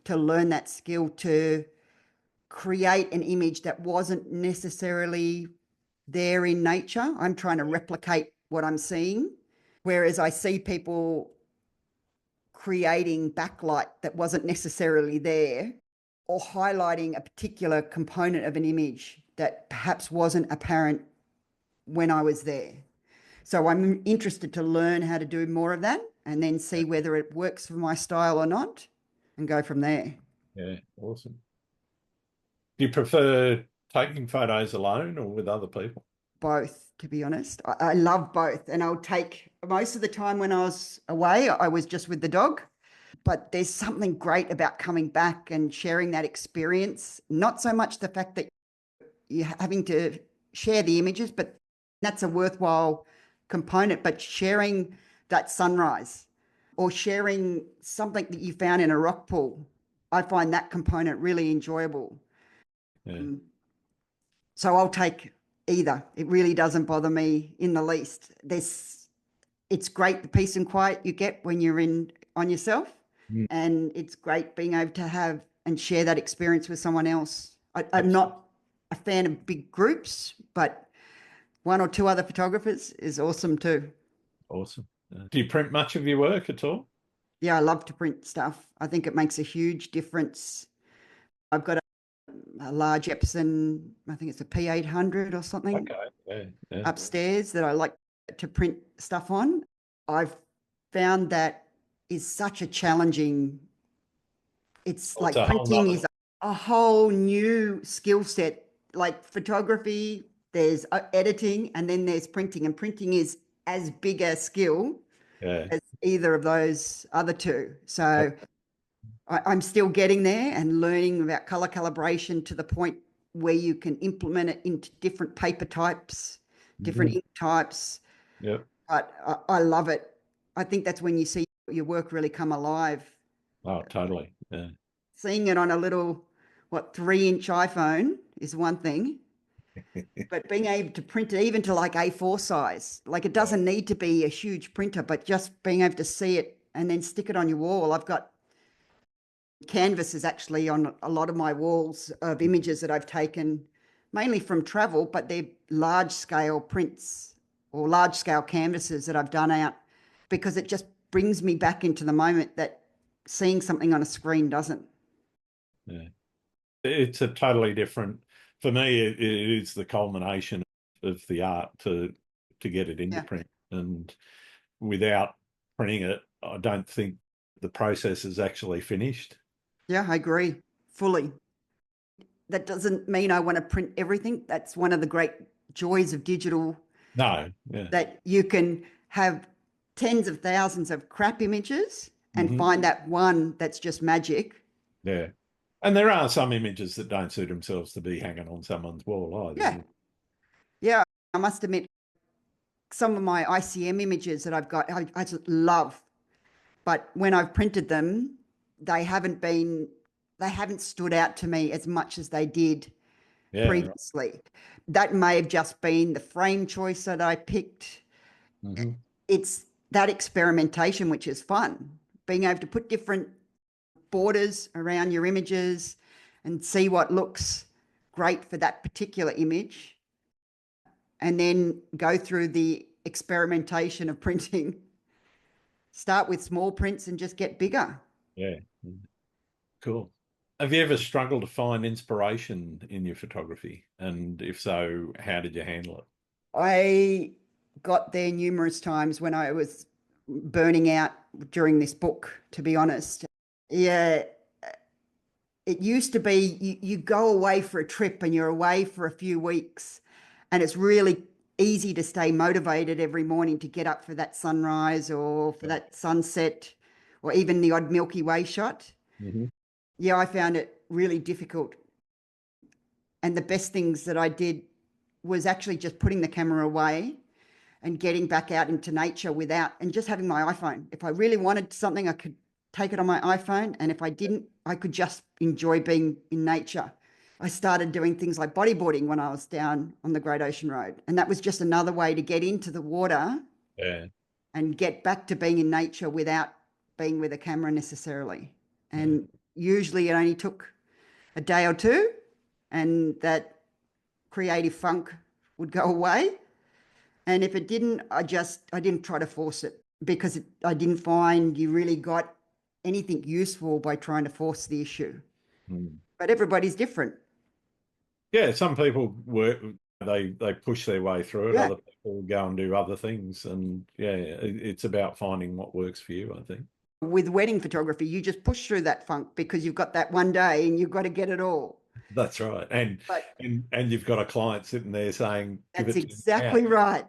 learn that skill to create an image that wasn't necessarily there in nature. I'm trying to replicate what I'm seeing. Whereas I see people creating backlight that wasn't necessarily there, or highlighting a particular component of an image that perhaps wasn't apparent when I was there. So I'm interested to learn how to do more of that and then see whether it works for my style or not and go from there. Yeah, awesome. Do you prefer taking photos alone or with other people? Both, to be honest. I love both. And I'll take most of the time when I was away, I was just with the dog. But there's something great about coming back and sharing that experience. Not so much the fact that you're having to share the images, but that's a worthwhile component. But sharing that sunrise or sharing something that you found in a rock pool, I find that component really enjoyable. Yeah, So I'll take either. It really doesn't bother me in the least. It's great the peace and quiet you get when you're in on yourself, mm, and it's great being able to have and share that experience with someone else. I'm absolutely. not a fan of big groups, but one or two other photographers is awesome too. Awesome. Do you print much of your work at all? Yeah, I love to print stuff. I think it makes a huge difference. I've got a large Epson, I think it's a P800 or something, Okay. Yeah, yeah. upstairs that I like to print stuff on. I've found that is such a challenging, it's Well, it's like a whole printing nother. is a whole new skill set. Like photography, there's editing, and then there's printing, and printing is as big a skill Yeah. as either of those other two. Yep. So I'm still getting there and learning about color calibration to the point where you can implement it into different paper types, different Mhm. ink types. Yep. But I love it. I think that's when you see your work really come alive. Oh, totally. Yeah. Seeing it on a little, 3-inch iPhone is one thing, but being able to print it even to like A4 size, like it Yeah. doesn't need to be a huge printer, but just being able to see it and then stick it on your wall. I've got canvases actually on a lot of my walls of images that I've taken mainly from travel, but they're large scale prints or large scale canvases that I've done out, because it just brings me back into the moment that seeing something on a screen doesn't. Yeah. It's a totally different, for me, it is the culmination of the art to get it into Yeah. print. And without printing it, I don't think the process is actually finished. Yeah, I agree fully. That doesn't mean I want to print everything. That's one of the great joys of digital, No, yeah. that you can have tens of thousands of crap images and Hmm. find that one that's just magic. Yeah. And there are some images that don't suit themselves to be hanging on someone's wall Yeah. either. Yeah. I must admit, some of my ICM images that I've got, I just love, but when I've printed them, they haven't been, they haven't stood out to me as much as they did Yeah. Right. previously. That may have just been the frame choice that I picked. Hmm. It's that experimentation, which is fun, being able to put different borders around your images and see what looks great for that particular image, and then go through the experimentation of printing. Start with small prints and just get bigger. Yeah. Cool. Have you ever struggled to find inspiration in your photography? And if so, how did you handle it? I got there numerous times when I was burning out during this book, to be honest. Yeah, it used to be you go away for a trip and you're away for a few weeks, and it's really easy to stay motivated every morning to get up for that sunrise or for Yeah. that sunset or even the odd Milky Way shot. Hmm. Yeah, I found it really difficult. And the best things that I did was actually just putting the camera away and getting back out into nature without, and just having my iPhone. If I really wanted something, I could take it on my iPhone. And if I didn't, I could just enjoy being in nature. I started doing things like bodyboarding when I was down on the Great Ocean Road. And that was just another way to get into the water Yeah. and get back to being in nature without being with a camera necessarily. Yeah. And usually it only took a day or two, and that creative funk would go away. And if it didn't, I didn't try to force it, because I didn't find you really got anything useful by trying to force the issue. Mm. But everybody's different. Yeah, some people work, they push their way through it. Yeah. Other people go and do other things. And yeah, it's about finding what works for you, I think. With wedding photography, you just push through that funk because you've got that one day and you've got to get it all. That's right. And But and you've got a client sitting there saying, give that's it to me now. exactly right.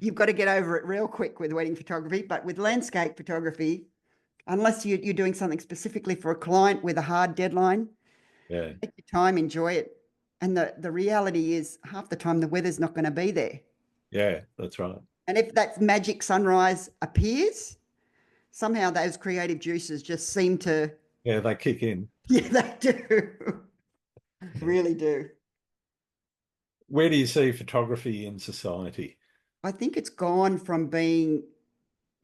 You've got to get over it real quick with wedding photography. But with landscape photography, unless you're doing something specifically for a client with a hard deadline, Yeah. take your time, enjoy it. And the reality is, half the time the weather's not going to be there. Yeah, that's right. And if that magic sunrise appears, somehow those creative juices just seem to, Yeah, they kick in. yeah, they do. Really do. Where do you see photography in society? I think it's gone from being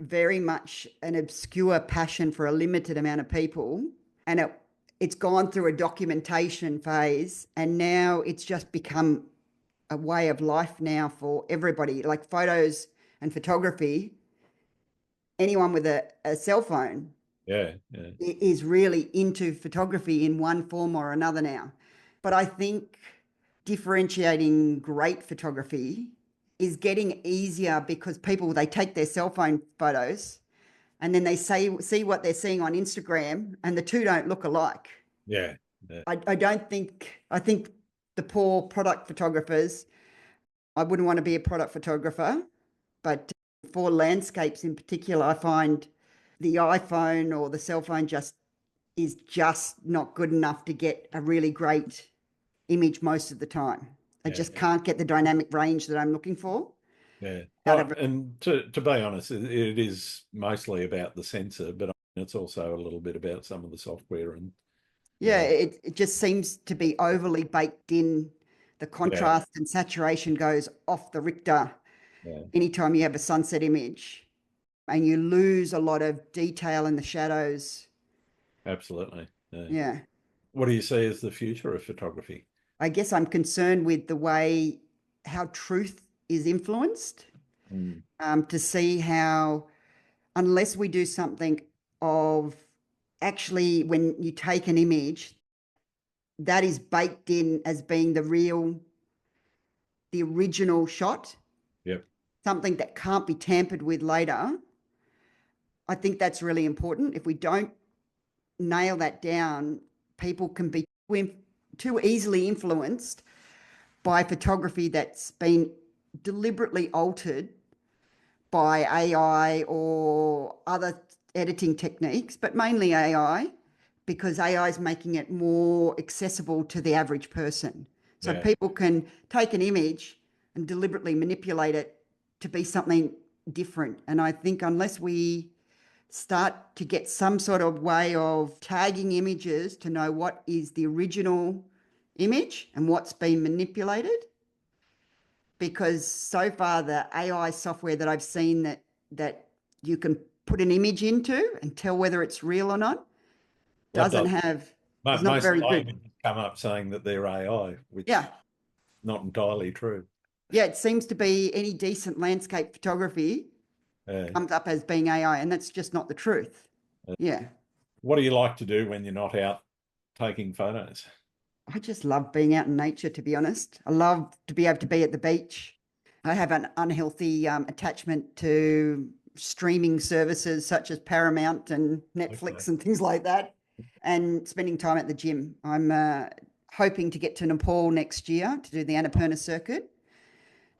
very much an obscure passion for a limited amount of people, and it's gone through a documentation phase, and now it's just become a way of life now for everybody. Like photos and photography, anyone with a cell phone Yeah, yeah, is really into photography in one form or another now. But I think differentiating great photography is getting easier, because people, they take their cell phone photos and then they see what they're seeing on Instagram, and the two don't look alike. yeah, yeah, I don't think, I think the poor product photographers, I wouldn't want to be a product photographer, but for landscapes in particular, I find the iPhone or the cell phone is just not good enough to get a really great image most of the time. I yeah, just can't get the dynamic range that I'm looking for yeah. out Well, of it. and to be honest, it is mostly about the sensor, but it's also a little bit about some of the software and Yeah, yeah, it just seems to be overly baked in. The yeah, contrast and saturation goes off the Richter yeah, anytime you have a sunset image, and you lose a lot of detail in the shadows. absolutely. Yeah. Yeah. What do you see as the future of photography? I guess I'm concerned with the way how truth is influenced, to see how, unless we do something of actually, when you take an image that is baked in as being the original shot, Yep. something that can't be tampered with later. I think that's really important. If we don't nail that down, people can be too easily influenced by photography that's been deliberately altered by AI or other editing techniques, but mainly AI, because AI is making it more accessible to the average person. So Yeah. people can take an image and deliberately manipulate it to be something different. And I think unless we start to get some sort of way of tagging images to know what is the original image and what's been manipulated, because so far the AI software that I've seen that you can put an image into and tell whether it's real or not Well, it doesn't does. have, is not Most of very my good. images come up saying that they're AI, which is Yeah. not entirely true. Yeah, it seems to be any decent landscape photography Uh, comes up as being AI, and that's just not the truth. Yeah. what do you like to do when you're not out taking photos? I just love being out in nature, to be honest. I love to be able to be at the beach. I have an unhealthy attachment to streaming services such as Paramount and Okay. Netflix and things like that, and spending time at the gym. I'm hoping to get to Nepal next year to do the Annapurna circuit.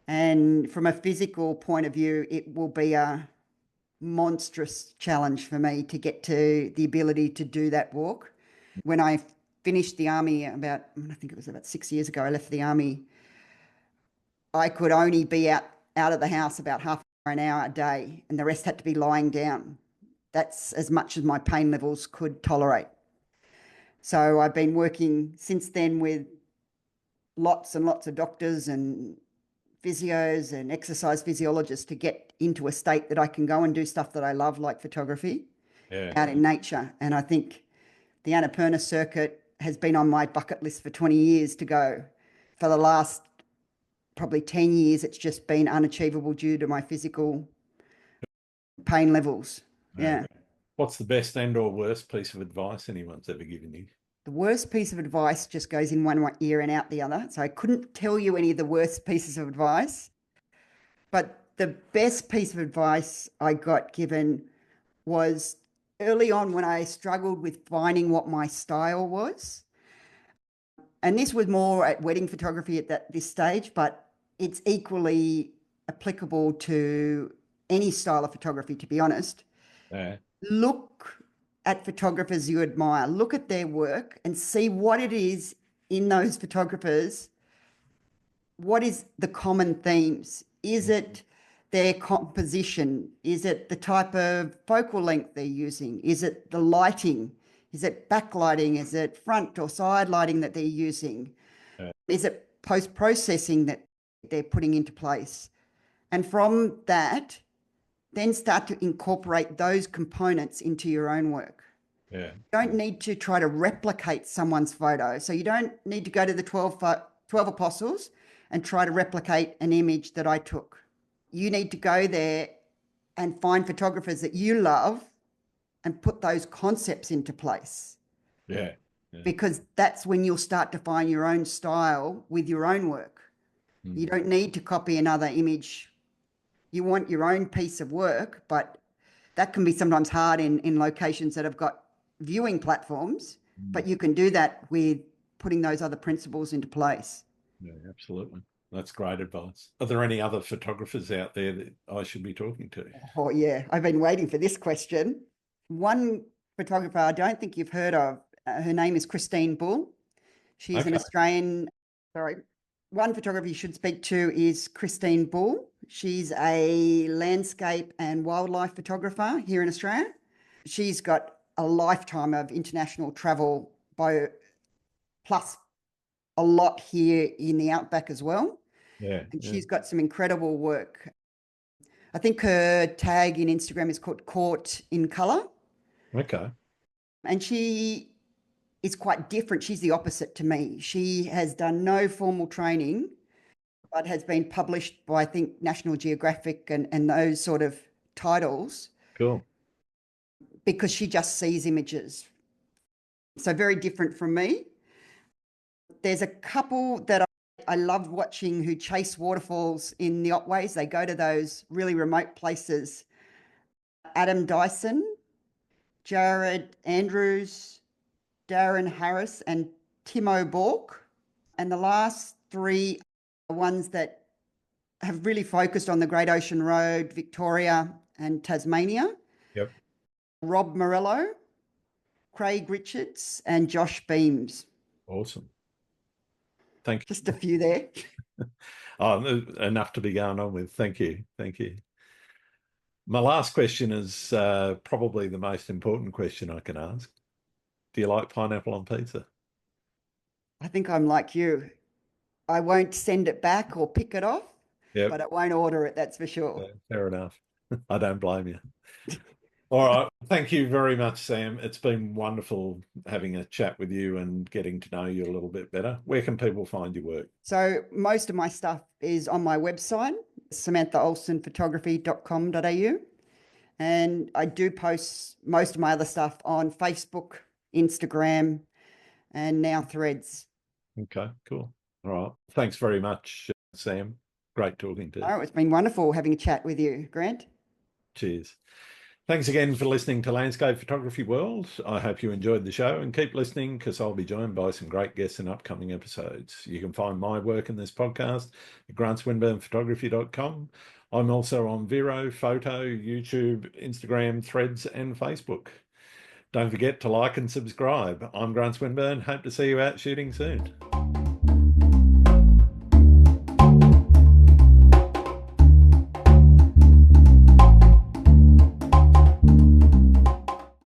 And from a physical point of view, it will be a monstrous challenge for me to get to the ability to do that walk. When I finished the army about, I think it was about 6 years ago, I left the army. I could only be out of the house about half an hour a day, and the rest had to be lying down. That's as much as my pain levels could tolerate. So I've been working since then with lots and lots of doctors and physios and exercise physiologists to get into a state that I can go and do stuff that I love, like photography, Yeah. out in nature. And I think the Annapurna circuit has been on my bucket list for 20 years to go. For the last probably 10 years, it's just been unachievable due to my physical pain levels. Yeah. Yeah. What's the best and or worst piece of advice anyone's ever given you? The worst piece of advice just goes in one ear and out the other. So I couldn't tell you any of the worst pieces of advice. But the best piece of advice I got given was early on when I struggled with finding what my style was. And this was more at wedding photography at this stage, but it's equally applicable to any style of photography, to be honest. Yeah. Look at photographers you admire, look at their work and see what it is in those photographers. What is the common themes? Is it their composition? Is it the type of focal length they're using? Is it the lighting? Is it backlighting? Is it front or side lighting that they're using? Yeah. Is it post-processing that they're putting into place? And from that, then start to incorporate those components into your own work. Yeah. You don't need to try to replicate someone's photo. So you don't need to go to the 12 apostles and try to replicate an image that I took. You need to go there and find photographers that you love and put those concepts into place, Yeah. Yeah. because that's when you'll start to find your own style with your own work. You don't need to copy another image. You want your own piece of work, but that can be sometimes hard in locations that have got viewing platforms, but you can do that with putting those other principles into place. Yeah, absolutely. That's great advice. Are there any other photographers out there that I should be talking to? Oh, yeah. I've been waiting for this question. One photographer I don't think you've heard of, her name is Christine Bull. She's an Okay. Australian, sorry. One photographer you should speak to is Christine Bull. She's a landscape and wildlife photographer here in Australia. She's got a lifetime of international travel, by plus a lot here in the outback as well. Yeah. And Yeah. she's got some incredible work. I think her tag in Instagram is called Caught in Color. Okay. And she is quite different. She's the opposite to me. She has done no formal training, but has been published by, I think, National Geographic and those sort of titles Cool. because she just sees images. So very different from me. There's a couple that I love watching who chase waterfalls in the Otways. They go to those really remote places. Adam Dyson, Jared Andrews, Darren Harris, and Timo Bork. And the last three are ones that have really focused on the Great Ocean Road, Victoria, and Tasmania. Yep. Rob Morello, Craig Richards, and Josh Beams. Awesome. Thank you. Just a few there. Oh, enough to be going on with. Thank you. Thank you. My last question is probably the most important question I can ask. Do you like pineapple on pizza? I think I'm like you. I won't send it back or pick it off, Yep. but I won't order it, that's for sure. Yeah, fair enough. I don't blame you. All right. Thank you very much, Sam. It's been wonderful having a chat with you and getting to know you a little bit better. Where can people find your work? So most of my stuff is on my website, samanthaohlsenphotography.com.au. And I do post most of my other stuff on Facebook, Instagram, and now Threads. Okay, cool. All right. Thanks very much, Sam. Great talking to you. Oh, it's been wonderful having a chat with you, Grant. Cheers. Thanks again for listening to Landscape Photography World. I hope you enjoyed the show and keep listening because I'll be joined by some great guests in upcoming episodes. You can find my work in this podcast at grantswinburnphotography.com. I'm also on Vero, Photo, YouTube, Instagram, Threads, and Facebook. Don't forget to like and subscribe. I'm Grant Swinburne. Hope to see you out shooting soon.